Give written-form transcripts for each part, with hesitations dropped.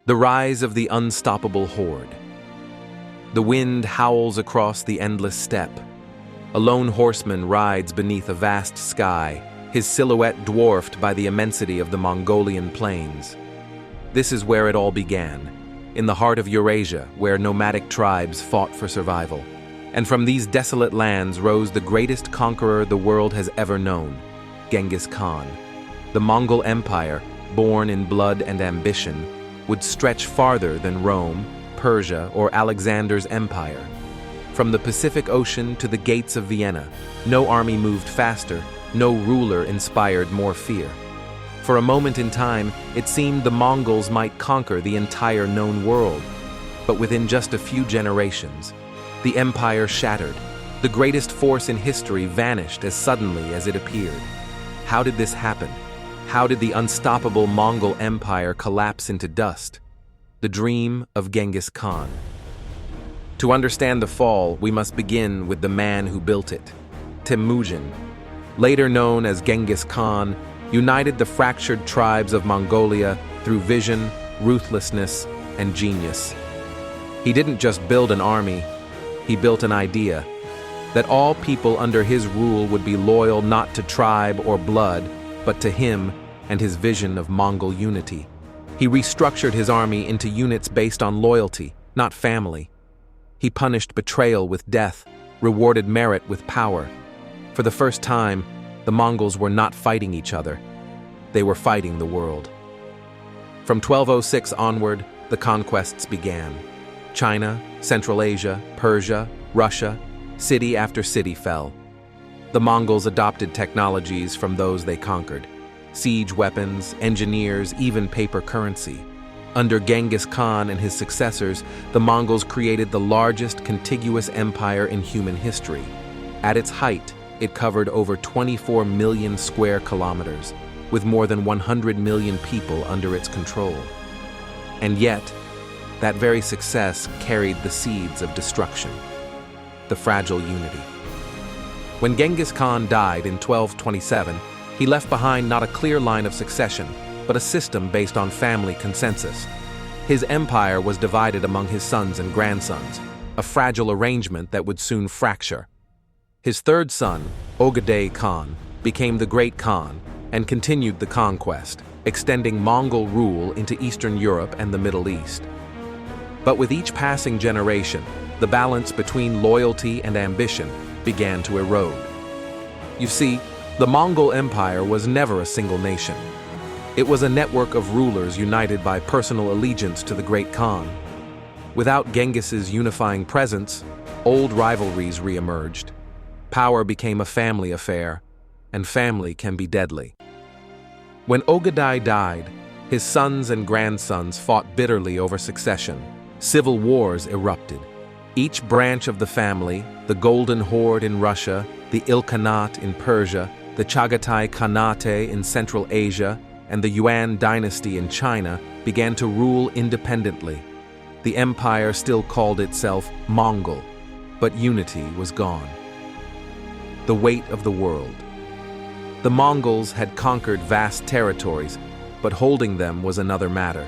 The rise of the unstoppable horde. The wind howls across the endless steppe. A lone horseman rides beneath a vast sky, his silhouette dwarfed by the immensity of the Mongolian plains. This is where it all began, in the heart of Eurasia, where nomadic tribes fought for survival. And from these desolate lands rose the greatest conqueror the world has ever known, Genghis Khan. The Mongol Empire, born in blood and ambition, would stretch farther than Rome, Persia, or Alexander's empire. From the Pacific Ocean to the gates of Vienna, no army moved faster, no ruler inspired more fear. For a moment in time, it seemed the Mongols might conquer the entire known world. But within just a few generations, the empire shattered. The greatest force in history vanished as suddenly as it appeared. How did this happen? How did the unstoppable Mongol Empire collapse into dust? The dream of Genghis Khan. To understand the fall, we must begin with the man who built it. Temujin, later known as Genghis Khan, united the fractured tribes of Mongolia through vision, ruthlessness, and genius. He didn't just build an army, he built an idea that all people under his rule would be loyal not to tribe or blood, but to him and his vision of Mongol unity. He restructured his army into units based on loyalty, not family. He punished betrayal with death, rewarded merit with power. For the first time, the Mongols were not fighting each other. They were fighting the world. From 1206 onward, the conquests began. China, Central Asia, Persia, Russia, city after city fell. The Mongols adopted technologies from those they conquered. Siege weapons, engineers, even paper currency. Under Genghis Khan and his successors, the Mongols created the largest contiguous empire in human history. At its height, it covered over 24 million square kilometers, with more than 100 million people under its control. And yet, that very success carried the seeds of destruction, the fragile unity. When Genghis Khan died in 1227, he left behind not a clear line of succession, but a system based on family consensus. His empire was divided among his sons and grandsons, a fragile arrangement that would soon fracture. His third son, Ögedei Khan, became the Great Khan and continued the conquest, extending Mongol rule into Eastern Europe and the Middle East. But with each passing generation, the balance between loyalty and ambition began to erode. You see, the Mongol Empire was never a single nation. It was a network of rulers united by personal allegiance to the Great Khan. Without Genghis's unifying presence, old rivalries re-emerged. Power became a family affair, and family can be deadly. When Ögedei died, his sons and grandsons fought bitterly over succession. Civil wars erupted. Each branch of the family, the Golden Horde in Russia, the Ilkhanate in Persia, the Chagatai Khanate in Central Asia, and the Yuan dynasty in China, began to rule independently. The empire still called itself Mongol, but unity was gone. The weight of the world. The Mongols had conquered vast territories, but holding them was another matter.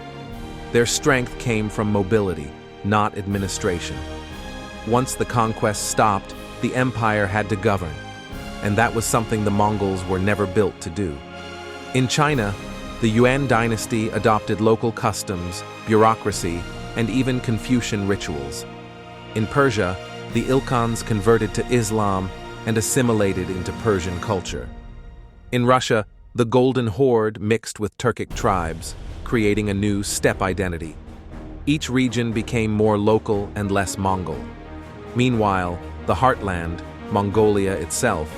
Their strength came from mobility, not administration. Once the conquest stopped, the empire had to govern, and that was something the Mongols were never built to do. In China, the Yuan dynasty adopted local customs, bureaucracy, and even Confucian rituals. In Persia, the Ilkhans converted to Islam and assimilated into Persian culture. In Russia, the Golden Horde mixed with Turkic tribes, creating a new steppe identity. Each region became more local and less Mongol. Meanwhile, the heartland, Mongolia itself,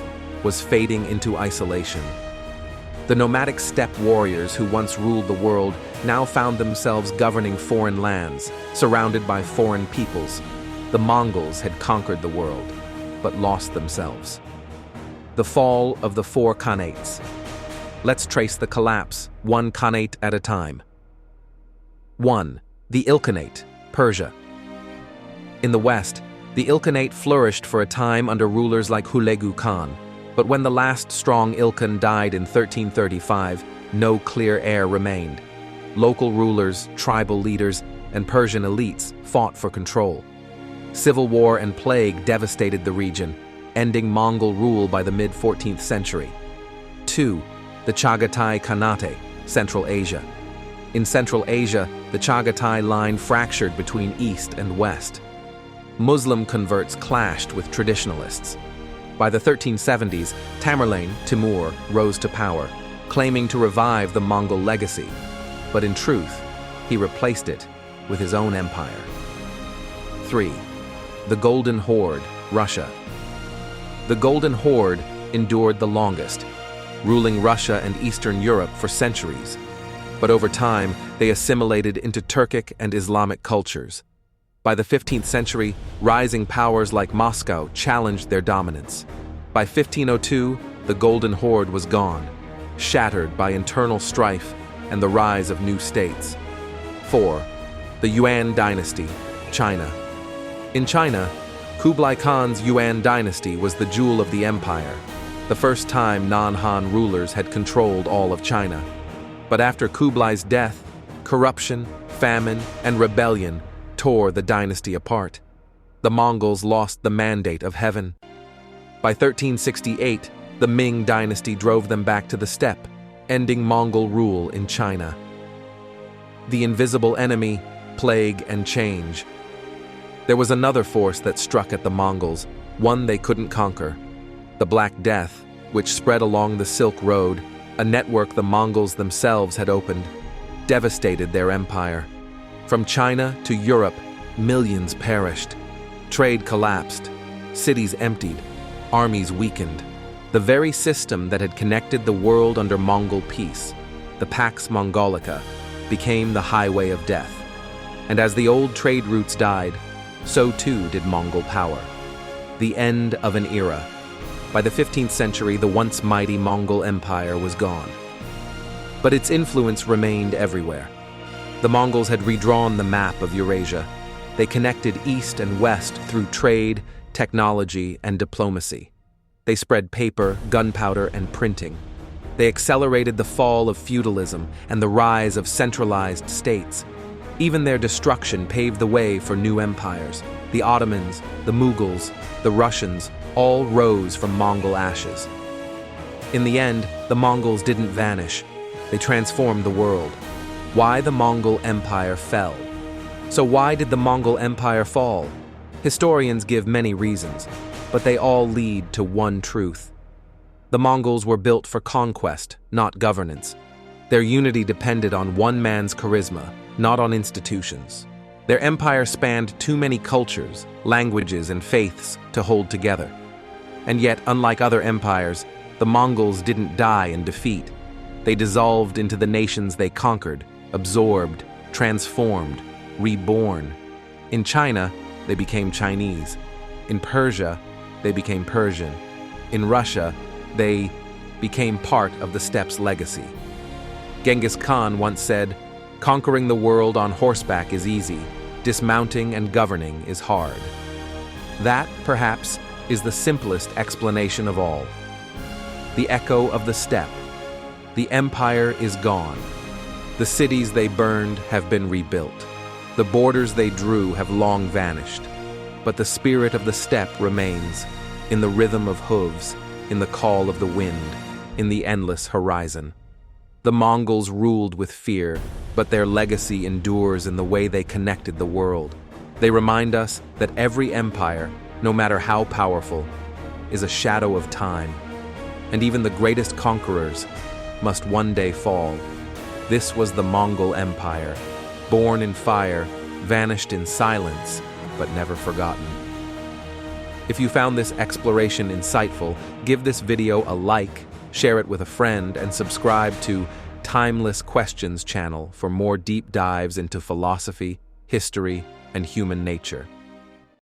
was fading into isolation. The nomadic steppe warriors who once ruled the world now found themselves governing foreign lands, surrounded by foreign peoples. The Mongols had conquered the world, but lost themselves. The fall of the four khanates. Let's trace the collapse, one khanate at a time. 1. The Ilkhanate, Persia. In the west, the Ilkhanate flourished for a time under rulers like Hulagu Khan, but when the last strong Ilkhan died in 1335, no clear heir remained. Local rulers, tribal leaders, and Persian elites fought for control. Civil war and plague devastated the region, ending Mongol rule by the mid-14th century. 2. The Chagatai Khanate, Central Asia. In Central Asia, the Chagatai line fractured between East and West. Muslim converts clashed with traditionalists. By the 1370s, Tamerlane, Timur, rose to power, claiming to revive the Mongol legacy. But in truth, he replaced it with his own empire. 3. The Golden Horde, Russia. The Golden Horde endured the longest, ruling Russia and Eastern Europe for centuries. But over time, they assimilated into Turkic and Islamic cultures. By the 15th century, rising powers like Moscow challenged their dominance. By 1502, the Golden Horde was gone, shattered by internal strife and the rise of new states. 4. The Yuan dynasty, China. In China, Kublai Khan's Yuan dynasty was the jewel of the empire, the first time non-Han rulers had controlled all of China. But after Kublai's death, corruption, famine, and rebellion tore the dynasty apart. The Mongols lost the mandate of heaven. By 1368, the Ming dynasty drove them back to the steppe, ending Mongol rule in China. The invisible enemy, plague and change. There was another force that struck at the Mongols, one they couldn't conquer. The Black Death, which spread along the Silk Road, a network the Mongols themselves had opened, devastated their empire. From China to Europe, millions perished. Trade collapsed. Cities emptied. Armies weakened. The very system that had connected the world under Mongol peace, the Pax Mongolica, became the highway of death. And as the old trade routes died, so too did Mongol power. The end of an era. By the 15th century, the once mighty Mongol Empire was gone. But its influence remained everywhere. The Mongols had redrawn the map of Eurasia. They connected east and west through trade, technology, and diplomacy. They spread paper, gunpowder, and printing. They accelerated the fall of feudalism and the rise of centralized states. Even their destruction paved the way for new empires. The Ottomans, the Mughals, the Russians all rose from Mongol ashes. In the end, the Mongols didn't vanish. They transformed the world. Why the Mongol Empire fell. So why did the Mongol Empire fall? Historians give many reasons, but they all lead to one truth. The Mongols were built for conquest, not governance. Their unity depended on one man's charisma, not on institutions. Their empire spanned too many cultures, languages, and faiths to hold together. And yet, unlike other empires, the Mongols didn't die in defeat. They dissolved into the nations they conquered, absorbed, transformed, reborn. In China, they became Chinese. In Persia, they became Persian. In Russia, they became part of the steppe's legacy. Genghis Khan once said, "Conquering the world on horseback is easy. Dismounting and governing is hard." That, perhaps, is the simplest explanation of all. The echo of the steppe. The empire is gone. The cities they burned have been rebuilt. The borders they drew have long vanished. But the spirit of the steppe remains, in the rhythm of hooves, in the call of the wind, in the endless horizon. The Mongols ruled with fear, but their legacy endures in the way they connected the world. They remind us that every empire, no matter how powerful, is a shadow of time, and even the greatest conquerors must one day fall. This was the Mongol Empire, born in fire, vanished in silence, but never forgotten. If you found this exploration insightful, give this video a like, share it with a friend, and subscribe to Timeless Questions channel for more deep dives into philosophy, history, and human nature.